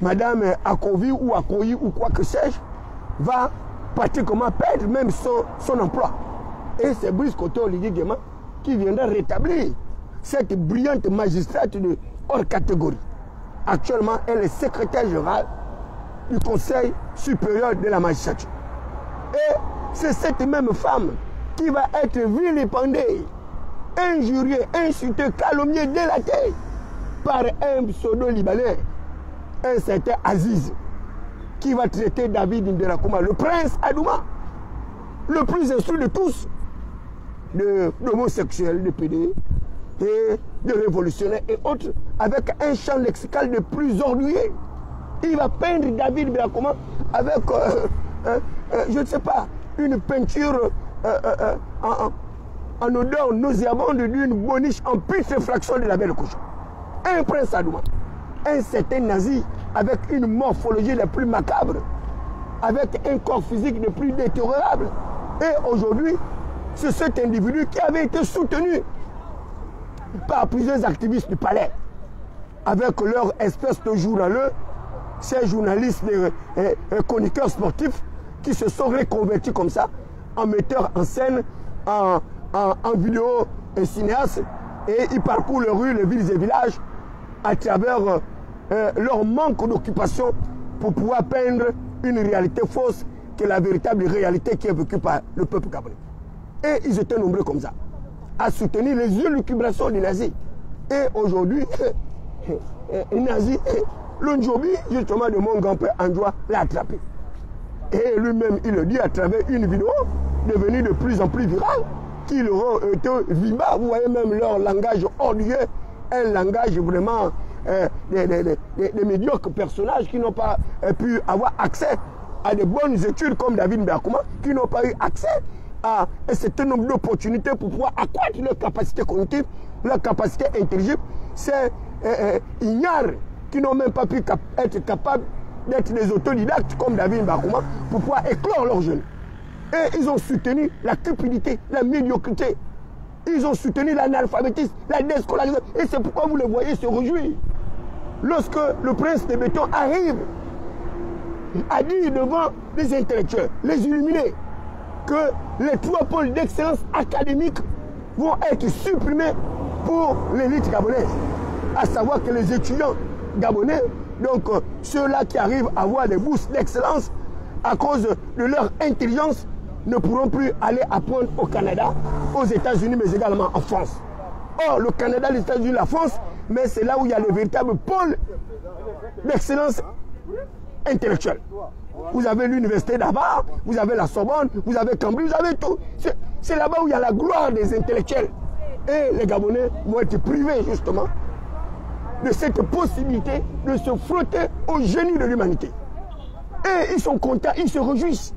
Madame Akovi ou Akoyi ou quoi que sais-je, va pratiquement perdre même son emploi. Et c'est Brice Koto Oligui Nguema qui viendra rétablir cette brillante magistrate de hors catégorie. Actuellement, elle est secrétaire générale du Conseil supérieur de la magistrature. Et c'est cette même femme qui va être vilipendée, injuriée, insultée, calomniée, délatée par un pseudo-libanais, un certain Aziz, qui va traiter David Nderakouma, le prince Adouma, le plus instruit de tous, d'homosexuels, de PD, et de révolutionnaires et autres, avec un champ lexical de plus orgueilleux. Il va peindre David Nderakouma avec, je ne sais pas, une peinture en odeur nauséabonde d'une boniche en putréfaction de la belle cochon. Un prince Adouma, un certain nazi avec une morphologie la plus macabre, avec un corps physique le plus détériorable. Et aujourd'hui, c'est cet individu qui avait été soutenu par plusieurs activistes du palais, avec leur espèce de journaleux, ces journalistes et chroniqueurs sportifs qui se sont reconvertis comme ça, en metteurs en scène, en vidéo et cinéastes, et ils parcourent les rues, les villes et villages à travers leur manque d'occupation pour pouvoir peindre une réalité fausse qui est la véritable réalité qui est vécue par le peuple gabonais. Et ils étaient nombreux comme ça, à soutenir les élucubrations des nazis. Et aujourd'hui, les nazis, le Njobi, justement, de mon grand-père Andjoua, l'a attrapé. Et lui-même, il le dit à travers une vidéo devenue de plus en plus virale, qui leur été viva. Vous voyez même leur langage orgueilleux, un langage vraiment des médiocres personnages qui n'ont pas pu avoir accès à de bonnes études comme David Nderakouma, qui n'ont pas eu accès à un certain nombre d'opportunités pour pouvoir accroître leur capacité cognitive, leur capacité intelligible. C'est ignares qui n'ont même pas pu être capables d'être des autodidactes comme David Nderakouma pour pouvoir éclore leurs jeunes. Et ils ont soutenu la cupidité, la médiocrité. Ils ont soutenu l'analphabétisme, la déscolarisation. Et c'est pourquoi vous les voyez se réjouir. Lorsque le prince de béton arrive à dire devant les intellectuels, les illuminés, que les 3 pôles d'excellence académique vont être supprimés pour l'élite gabonaise. À savoir que les étudiants gabonais, donc ceux-là qui arrivent à avoir des bourses d'excellence à cause de leur intelligence, ne pourront plus aller apprendre au Canada, aux États-Unis, mais également en France. Or, le Canada, les États-Unis, la France, mais c'est là où il y a le véritable pôle d'excellence intellectuelle. Vous avez l'université d'Harvard, vous avez la Sorbonne, vous avez Cambridge, vous avez tout. C'est là-bas où il y a la gloire des intellectuels. Et les Gabonais vont être privés, justement, de cette possibilité de se frotter au génie de l'humanité. Et ils sont contents, ils se réjouissent.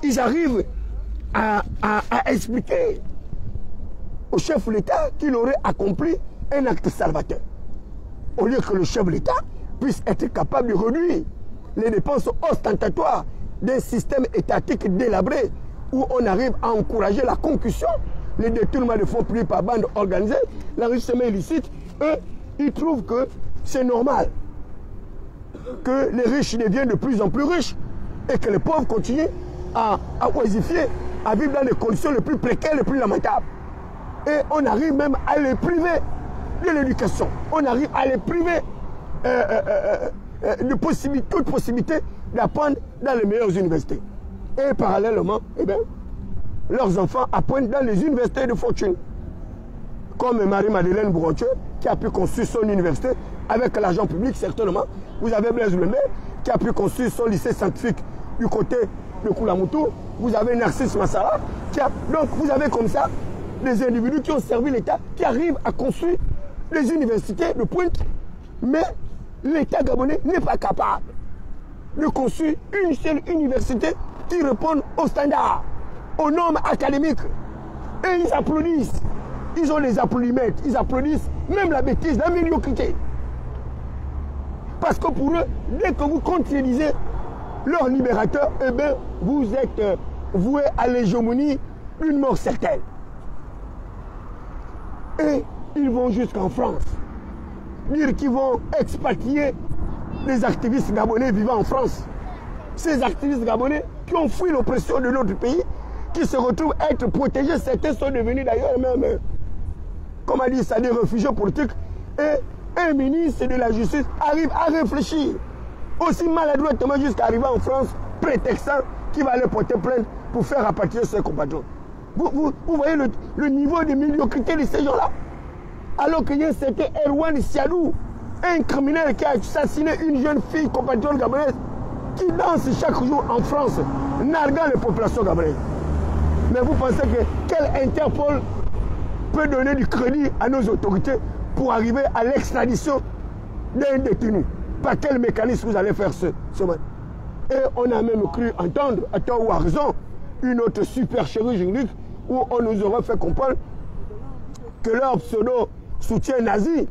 Ils arrivent à expliquer au chef de l'État qu'il aurait accompli un acte salvateur. Au lieu que le chef de l'État puisse être capable de réduire les dépenses ostentatoires d'un système étatique délabré où on arrive à encourager la concussion, les détournements de fonds publics par bande organisée, l'enrichissement illicite, eux, ils trouvent que c'est normal que les riches deviennent de plus en plus riches et que les pauvres continuent à oisifier, à vivre dans les conditions les plus précaires, les plus lamentables. Et on arrive même à les priver de l'éducation. On arrive à les priver de toute possibilité d'apprendre dans les meilleures universités. Et parallèlement, eh bien, leurs enfants apprennent dans les universités de fortune. Comme Marie-Madeleine Bourontieu, qui a pu construire son université avec l'argent public, certainement. Vous avez Blaise Lemay, qui a pu construire son lycée scientifique du côté de Koulamoutou. Vous avez Narcisse Massara. Donc, vous avez comme ça des individus qui ont servi l'État, qui arrivent à construire des universités de pointe. Mais l'État gabonais n'est pas capable de construire une seule université qui réponde aux standards, aux normes académiques. Et ils applaudissent. Ils ont les applaudimètres. Ils applaudissent même la bêtise, la médiocrité. Parce que pour eux, dès que vous contredisez leur libérateur, eh bien, vous êtes voué à l'hégémonie d'une mort certaine. Et ils vont jusqu'en France dire qu'ils vont expatrier les activistes gabonais vivant en France. Ces activistes gabonais qui ont fui l'oppression de notre pays, qui se retrouvent à être protégés. Certains sont devenus d'ailleurs même, comment dire ça, des réfugiés politiques. Et un ministre de la Justice arrive à réfléchir aussi maladroitement jusqu'à arriver en France, prétextant qu'il va aller porter plainte pour faire rapatrier ses compatriotes. Vous voyez le niveau de médiocrité de ces gens-là. Alors qu'il y a un certain Erwan Siadou, un criminel qui a assassiné une jeune fille compatriote gabonaise, qui danse chaque jour en France, narguant les populations gabonaises. Mais vous pensez que quel Interpol peut donner du crédit à nos autorités pour arriver à l'extradition d'un détenu? Par quel mécanisme vous allez faire ce Et on a même cru entendre, à tort ou à raison, une autre supercherie juridique où on nous aurait fait comprendre que leur pseudo-soutien nazi,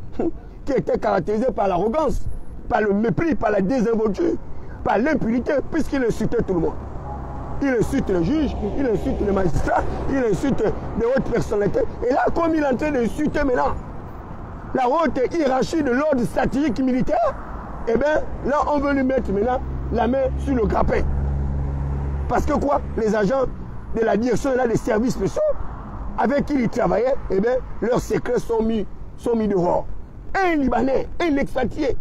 qui était caractérisé par l'arrogance, par le mépris, par la désinvolture, par l'impunité, puisqu'il insultait tout le monde. Il insulte les juges, il insulte les magistrats, il insulte les hautes personnalités. Et là, comme il est en train d'insulter maintenant la haute hiérarchie de l'ordre stratégique militaire, eh bien, là, on veut lui mettre maintenant la main sur le grappin. Parce que quoi? Les agents de la direction des services spéciaux, avec qui ils travaillaient, eh bien, leurs secrets sont mis dehors. Un Libanais, un expatrié,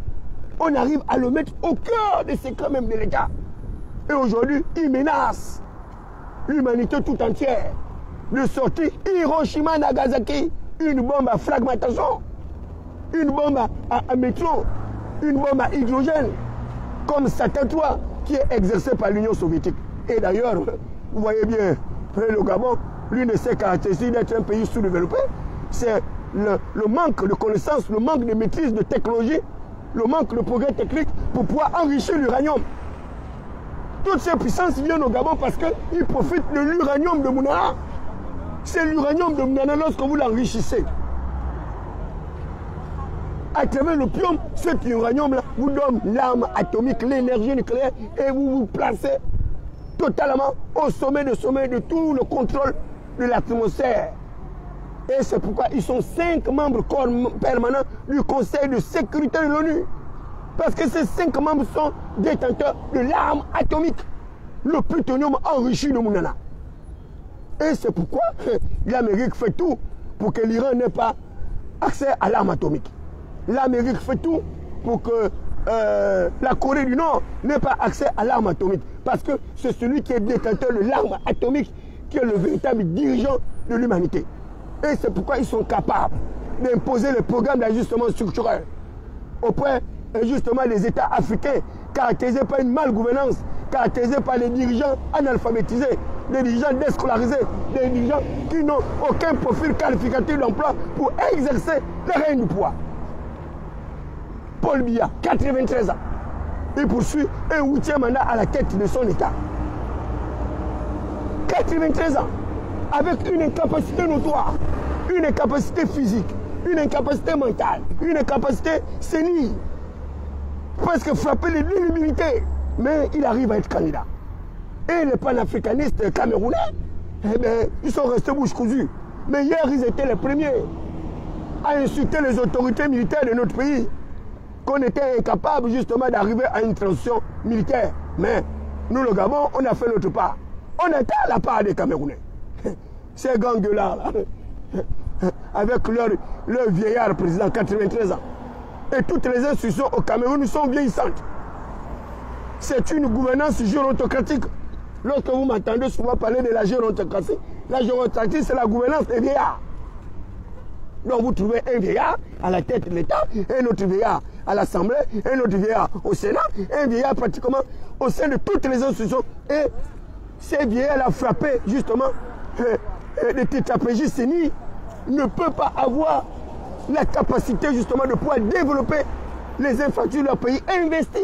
on arrive à le mettre au cœur des secrets même de l'État. Et aujourd'hui, il menace l'humanité tout entière de sortir Hiroshima-Nagasaki, une bombe à fragmentation, une bombe à métro, une bombe à hydrogène, comme Satan 3 qui est exercé par l'Union soviétique. Et d'ailleurs, vous voyez bien, le Gabon, l'une de ses caractéristiques d'être un pays sous-développé, c'est le manque de connaissances, le manque de maîtrise de technologie, le manque de progrès technique pour pouvoir enrichir l'uranium. Toutes ces puissances viennent au Gabon parce qu'ils profitent de l'uranium de Mounana. C'est l'uranium de Mounana lorsque vous l'enrichissez. À travers l'opium, cet uranium-là vous donne l'arme atomique, l'énergie nucléaire, et vous vous placez totalement au sommet de tout le contrôle de l'atmosphère. Et c'est pourquoi ils sont 5 membres permanents du Conseil de sécurité de l'ONU. Parce que ces 5 membres sont détenteurs de l'arme atomique, le plutonium enrichi de Mounana. Et c'est pourquoi l'Amérique fait tout pour que l'Iran n'ait pas accès à l'arme atomique. L'Amérique fait tout pour que la Corée du Nord n'ait pas accès à l'arme atomique. Parce que c'est celui qui est détenteur de l'arme atomique qui est le véritable dirigeant de l'humanité. Et c'est pourquoi ils sont capables d'imposer le programme d'ajustement structurel auprès justement des États africains caractérisés par une malgouvernance, caractérisés par des dirigeants analphabétisés, des dirigeants déscolarisés, des dirigeants qui n'ont aucun profil qualificatif d'emploi pour exercer le règne du pouvoir. Paul Biya, 93 ans, il poursuit un 8e mandat à la tête de son État. 93 ans, avec une incapacité notoire, une incapacité physique, une incapacité mentale, une incapacité sénile, presque frappé de l'illuminité, mais il arrive à être candidat. Et les panafricanistes camerounais, eh bien, ils sont restés bouche cousue. Mais hier, ils étaient les premiers à insulter les autorités militaires de notre pays, qu'on était incapable justement d'arriver à une transition militaire. Mais nous, le Gabon, on a fait notre part. On était à la part des Camerounais. Ces gangs-là, avec leur vieillard président, 93 ans. Et toutes les institutions au Cameroun sont vieillissantes. C'est une gouvernance gérontocratique. Lorsque vous m'entendez souvent parler de la gérontocratie c'est la gouvernance des vieillards. Donc vous trouvez un vieillard à la tête de l'État, un autre vieillard à l'Assemblée, un autre vieillard au Sénat, un vieillard pratiquement au sein de toutes les institutions. Et ces vieillards-là frappés justement de tétraplégie sénile ne peut pas avoir la capacité justement de pouvoir développer les infrastructures de leur pays, investir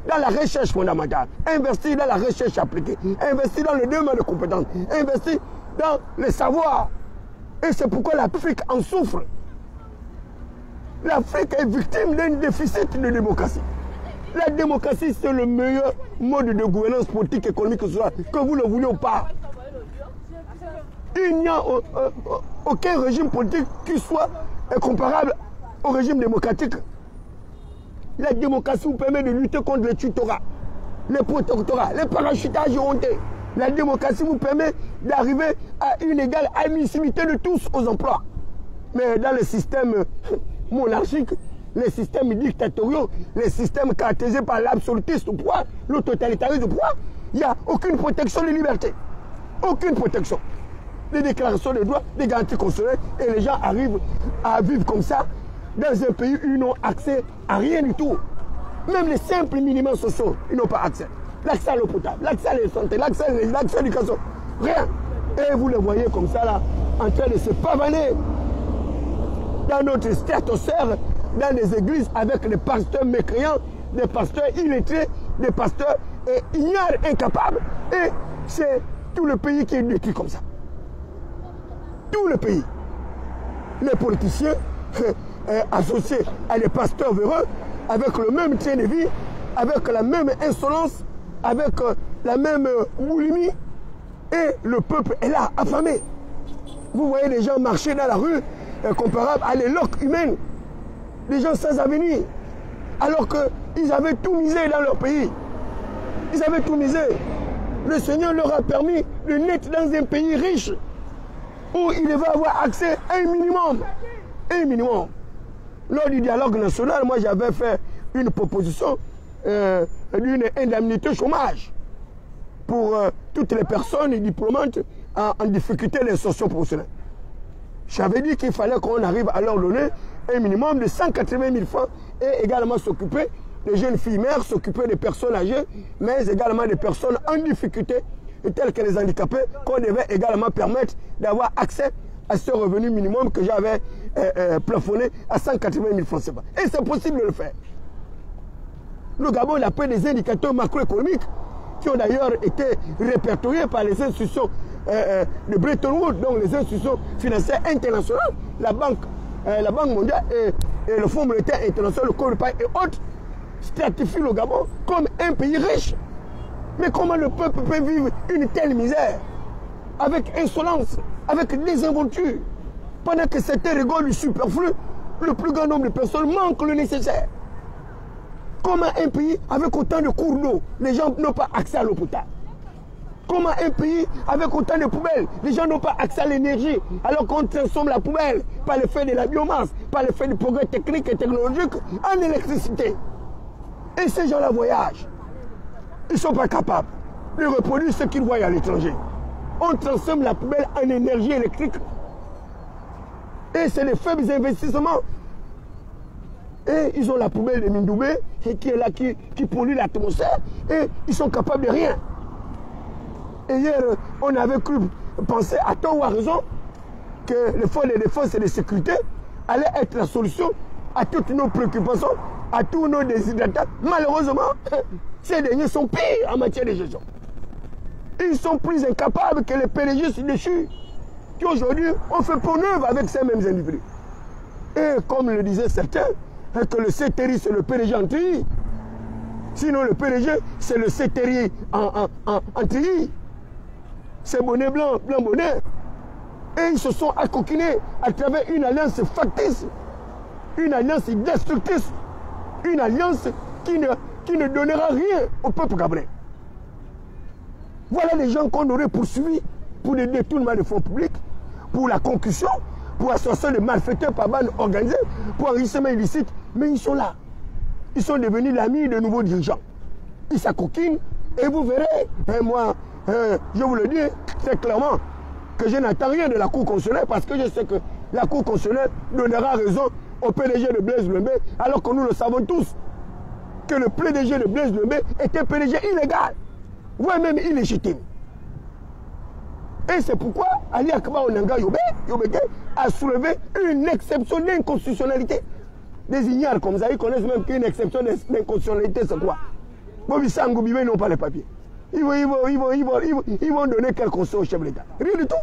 dans la recherche fondamentale, investir dans la recherche appliquée, investir dans le développement de compétences, investir dans les savoirs. Et c'est pourquoi l'Afrique en souffre. L'Afrique est victime d'un déficit de démocratie. La démocratie, c'est le meilleur mode de gouvernance politique, économique et sociale, que vous le vouliez ou pas. Il n'y a aucun régime politique qui soit comparable au régime démocratique. La démocratie vous permet de lutter contre les tutorats, les protectorats, les parachutages hontés. La démocratie vous permet d'arriver à une égale admissibilité de tous aux emplois. Mais dans les systèmes monarchiques, les systèmes dictatoriaux, les systèmes caractérisés par l'absolutisme au pouvoir, le totalitarisme au pouvoir, il n'y a aucune protection des libertés. Aucune protection. Des déclarations de droits, des garanties constitutionnelles, et les gens arrivent à vivre comme ça dans un pays où ils n'ont accès à rien du tout. Même les simples minimums sociaux, ils n'ont pas accès. L'accès à l'eau potable, l'accès à la santé, l'accès à l'éducation, rien. Et vous les voyez comme ça là, en train de se pavaner dans notre stratosphère, dans des églises avec des pasteurs mécréants, des pasteurs illettrés, des pasteurs ignares, incapables. Et c'est tout le pays qui est détruit comme ça. Tout le pays. Les politiciens associés à des pasteurs véreux, avec le même train de vie, avec la même insolence, avec la même boulimie, et le peuple est là, affamé. Vous voyez des gens marcher dans la rue, comparable à l'éloque humaine, des gens sans avenir, alors qu'ils avaient tout misé dans leur pays. Ils avaient tout misé. Le Seigneur leur a permis de naître dans un pays riche, où ils devaient avoir accès à un minimum. Un minimum. Lors du dialogue national, moi j'avais fait une proposition d'une indemnité chômage pour toutes les personnes diplômantes en difficulté d'insertion professionnelle. J'avais dit qu'il fallait qu'on arrive à leur donner un minimum de 180 000 francs et également s'occuper des jeunes filles mères, s'occuper des personnes âgées, mais également des personnes en difficulté, telles que les handicapés, qu'on devait également permettre d'avoir accès à ce revenu minimum que j'avais plafonné à 180 000 francs CFA. Et c'est possible de le faire. Le Gabon a pris des indicateurs macroéconomiques qui ont d'ailleurs été répertoriés par les institutions de Bretton Woods, donc les institutions financières internationales, la Banque mondiale et le Fonds monétaire international, le Corps de Paris et autres, stratifient le Gabon comme un pays riche. Mais comment le peuple peut vivre une telle misère, avec insolence, avec désinvolture, pendant que cette terre rigole du superflu, le plus grand nombre de personnes manque le nécessaire? Comment un pays avec autant de cours d'eau, les gens n'ont pas accès à l'eau potable? Comment un pays avec autant de poubelles, les gens n'ont pas accès à l'énergie, alors qu'on transforme la poubelle par l'effet de la biomasse, par l'effet du progrès technique et technologique en électricité? Et ces gens-là voyagent. Ils ne sont pas capables de reproduire ce qu'ils voient à l'étranger. On transforme la poubelle en énergie électrique. Et c'est des faibles investissements. Et ils ont la poubelle de Mindoubé qui est là, qui pollue l'atmosphère. Et ils sont capables de rien. Et hier, on avait cru penser à tort ou à raison que les forces de défense et de sécurité allaient être la solution à toutes nos préoccupations, à tous nos déshydratants. Malheureusement, ces derniers sont pires en matière de gestion. Ils sont plus incapables que les PDG déchus qui aujourd'hui ont fait peau neuve avec ces mêmes individus. Et comme le disaient certains, que le CTRI c'est le PDG en TI. Sinon le PDG c'est le CTRI en TI. C'est bonnet blanc, blanc bonnet. Et ils se sont accoquinés à travers une alliance factice, une alliance destructrice, une alliance qui ne donnera rien au peuple gabonais. Voilà les gens qu'on aurait poursuivis pour des détournements de fonds publics, pour la concussion, pour association de malfaiteurs par bande organisée, pour enrichissement illicite. Mais ils sont là. Ils sont devenus l'ami de nouveaux dirigeants. Ils s'acoquinent et vous verrez, et moi, je vous le dis très clairement, que je n'attends rien de la Cour constitutionnelle parce que je sais que la Cour constitutionnelle donnera raison au PDG de Blaise Lembe, alors que nous le savons tous, que le PDG de Blaise Lembe était PDG illégal, voire même illégitime. Et c'est pourquoi Ali Akaba Onanga Yobeke a soulevé une exception d'inconstitutionnalité. Des ignares comme ça, ils connaissent même qu'une exception d'inconstitutionnalité, c'est quoi? Bobi Sango Bibé n'ont pas les papiers. Ils vont donner quel conseil au chef de l'État? Rien du tout.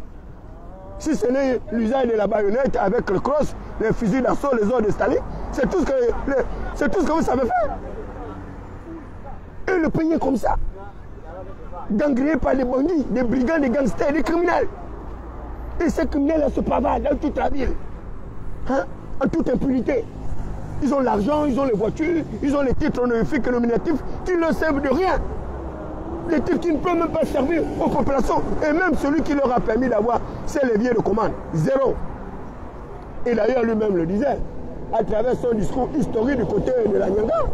Si ce n'est l'usage de la baïonnette avec le cross, les fusils d'assaut, les ordres de Staline, c'est tout ce que vous savez faire. Et le pays est comme ça. Gangréé par des bandits, des brigands, des gangsters, des criminels. Et ces criminels-là se pavardent dans toute la ville. Hein? En toute impunité. Ils ont l'argent, ils ont les voitures, ils ont les titres honorifiques et nominatifs qui ne servent de rien. Des titres qui ne peuvent même pas servir aux populations. Et même celui qui leur a permis d'avoir ces leviers de commande. Zéro. Et d'ailleurs, lui-même le disait, à travers son discours historique du côté de la Nyanga.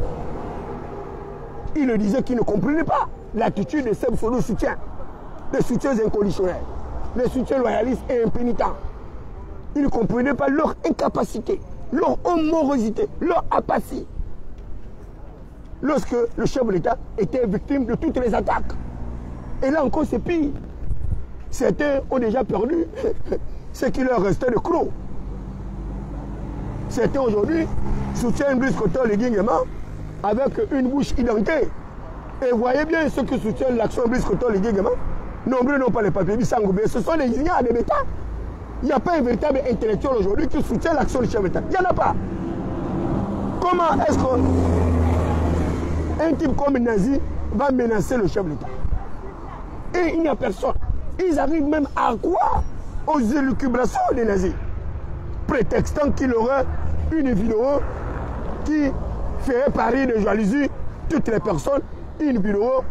Il le disait qu'il ne comprenait pas l'attitude de Seb Solo soutien, des soutiens inconditionnels, des soutiens loyalistes et impénitents. Il ne comprenait pas leur incapacité, leur morosité, leur apathie. Lorsque le chef de l'État était victime de toutes les attaques. Et là encore, c'est pire. Certains ont déjà perdu ce qui leur restait de crocs. Certains aujourd'hui soutiennent Brice Kotor Guingema avec une bouche identée. Et voyez bien ceux qui soutiennent l'action Brice Kotor Guingema. Nombreux n'ont pas les papiers. Ce sont des ignorants des bêtas. Il n'y a pas un véritable intellectuel aujourd'hui qui soutient l'action du chef d'État. Il n'y en a pas. Comment est-ce qu'un type comme Nazi va menacer le chef d'État? Et il n'y a personne. Ils arrivent même à quoi? Aux élucubrations des nazis. Prétextant qu'il aurait une vidéo qui ferait pari de jalousie toutes les personnes. Une vidéo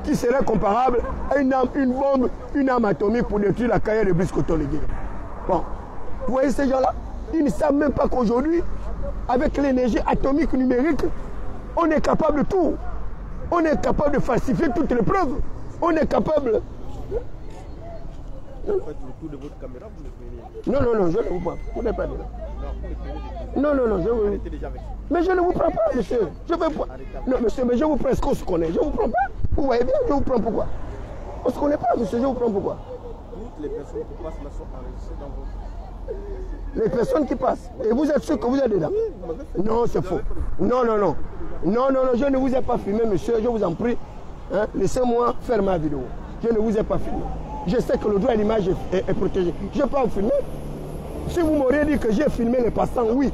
qui serait comparable à une bombe, une arme atomique pour détruire la carrière de Brice Kotor Guingema. Bon, vous voyez ces gens-là, ils ne savent même pas qu'aujourd'hui, avec l'énergie atomique numérique, on est capable de tout. On est capable de falsifier toutes les preuves. On est capable... Vous faites le tour de votre caméra, vous le prenez. Non, je ne vous prends. Vous n'êtes pas là. Non, je vous... Mais je ne vous prends pas, monsieur. Je veux pas... Non, monsieur, mais je vous prends ce qu'on se connaît. Je ne vous prends pas. Vous voyez bien, je vous prends pourquoi? On ne se connaît pas, monsieur, je vous prends pourquoi? Toutes les personnes qui passent là sont enregistrées dans votre... Les personnes qui passent. Et vous êtes sûr que vous êtes dedans? Non, c'est faux. Non, je ne vous ai pas filmé, monsieur, je vous en prie. Hein? Laissez-moi faire ma vidéo. Je ne vous ai pas filmé. Je sais que le droit à l'image est protégé. Je ne vais pas vous filmer. Si vous m'auriez dit que j'ai filmé les passants, oui.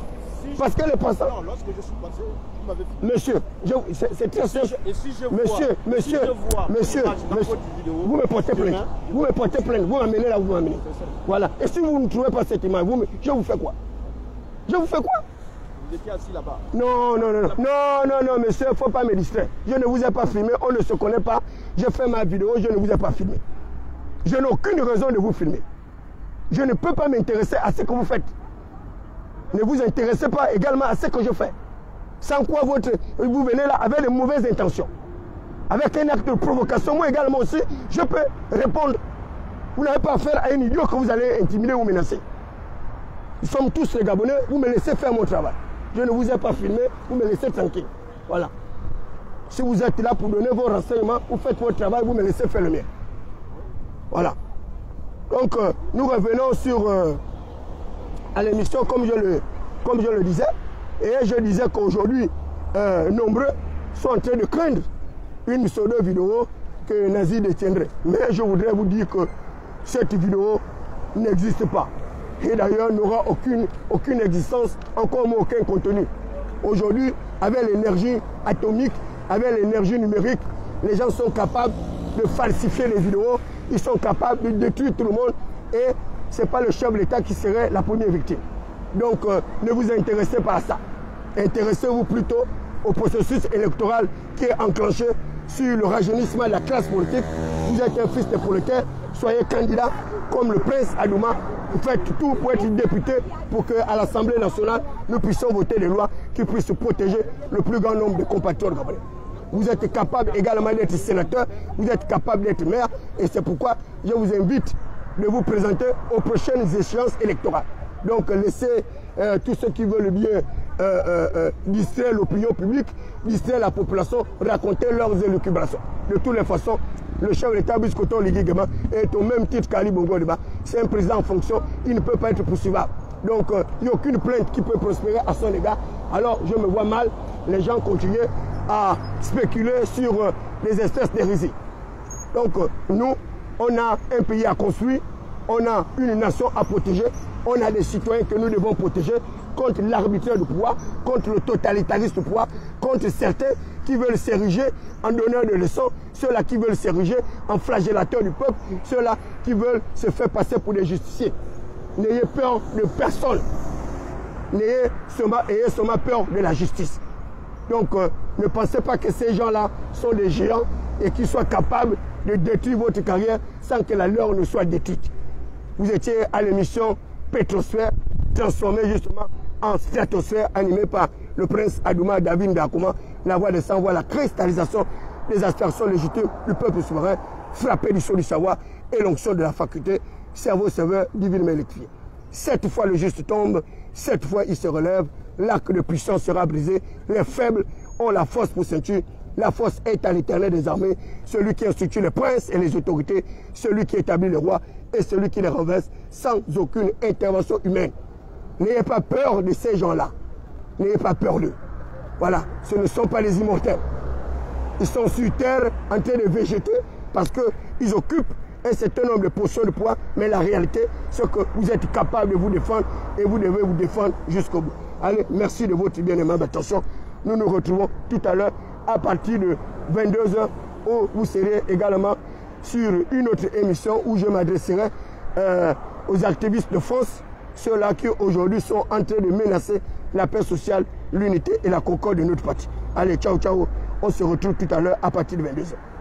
Parce que les passants... Non, lorsque je suis passé, vous m'avez filmé. Monsieur, c'est très simple. Et si je vois, monsieur, vous me portez plainte. Vous me portez plainte. Vous m'amenez là où vous m'amenez. Voilà. Et si vous ne trouvez pas cette image, je vous fais quoi? Je vous fais quoi? Vous étiez assis là-bas. Non, monsieur, il ne faut pas me distraire. Je ne vous ai pas filmé, on ne se connaît pas. J'ai fait ma vidéo, je ne vous ai pas filmé. Je n'ai aucune raison de vous filmer. Je ne peux pas m'intéresser à ce que vous faites. Ne vous intéressez pas également à ce que je fais. Sans quoi vous venez là avec de mauvaises intentions. Avec un acte de provocation, moi également aussi, je peux répondre. Vous n'avez pas affaire à un idiot que vous allez intimider ou menacer. Nous sommes tous les Gabonais, vous me laissez faire mon travail. Je ne vous ai pas filmé, vous me laissez tranquille. Voilà. Si vous êtes là pour donner vos renseignements, vous faites votre travail, vous me laissez faire le mien. Voilà. Donc, nous revenons sur à l'émission comme je le disais. Et je disais qu'aujourd'hui, nombreux sont en train de craindre une pseudo-vidéo que Nazi détiendrait. Mais je voudrais vous dire que cette vidéo n'existe pas. Et d'ailleurs, n'aura aucune existence, encore moins aucun contenu. Aujourd'hui, avec l'énergie atomique, avec l'énergie numérique, les gens sont capables de falsifier les vidéos, ils sont capables de détruire tout le monde et ce n'est pas le chef de l'État qui serait la première victime. Donc, ne vous intéressez pas à ça. Intéressez-vous plutôt au processus électoral qui est enclenché sur le rajeunissement de la classe politique. Vous êtes un fils de prolétaire, soyez candidat comme le prince Adouma. Vous faites tout pour être député pour qu'à l'Assemblée nationale, nous puissions voter des lois qui puissent protéger le plus grand nombre de compatriotes gabonais. Vous êtes capable également d'être sénateur, vous êtes capable d'être maire, et c'est pourquoi je vous invite de vous présenter aux prochaines échéances électorales. Donc laissez tous ceux qui veulent bien distraire l'opinion publique, distraire la population, raconter leurs élucubrations. De toutes les façons, le chef de l'État, Brice Kotor Guingema, est au même titre qu'Ali Bongo Ondimba. C'est un président en fonction, il ne peut pas être poursuivable. Donc il n'y a aucune plainte qui peut prospérer à son égard. Alors je me vois mal les gens continuer à spéculer sur les espèces d'hérésie. Donc nous, on a un pays à construire, on a une nation à protéger, on a des citoyens que nous devons protéger contre l'arbitraire du pouvoir, contre le totalitarisme du pouvoir, contre certains qui veulent s'ériger en donneur de leçons, ceux-là qui veulent s'ériger en flagellateurs du peuple, ceux-là qui veulent se faire passer pour des justiciers. N'ayez peur de personne. ayez seulement peur de la justice. Donc, ne pensez pas que ces gens-là sont des géants et qu'ils soient capables de détruire votre carrière sans que la leur ne soit détruite. Vous étiez à l'émission Pétrosphère, transformée justement en stratosphère, animée par le prince Adouma David Ndakouma, la voix des sans-voix, la cristallisation des aspirations légitimes du peuple souverain, frappé du sceau du savoir et l'onction de la faculté, cerveau serveur divinement électrifié. Cette fois le juste tombe, cette fois il se relève, l'arc de puissance sera brisé, les faibles ont la force pour ceinture, la force est à l'Éternel des armées, celui qui institue les princes et les autorités, celui qui établit les rois et celui qui les renverse sans aucune intervention humaine. N'ayez pas peur de ces gens-là, n'ayez pas peur d'eux. Voilà, ce ne sont pas les immortels. Ils sont sur terre en train de végéter parce qu'ils occupent un certain nombre de positions de poids, mais la réalité, c'est que vous êtes capable de vous défendre et vous devez vous défendre jusqu'au bout. Allez, merci de votre bien-aimable attention. Nous nous retrouvons tout à l'heure à partir de 22h où vous serez également sur une autre émission où je m'adresserai aux activistes de France, ceux-là qui aujourd'hui sont en train de menacer la paix sociale, l'unité et la concorde de notre parti. Allez, ciao, ciao. On se retrouve tout à l'heure à partir de 22h.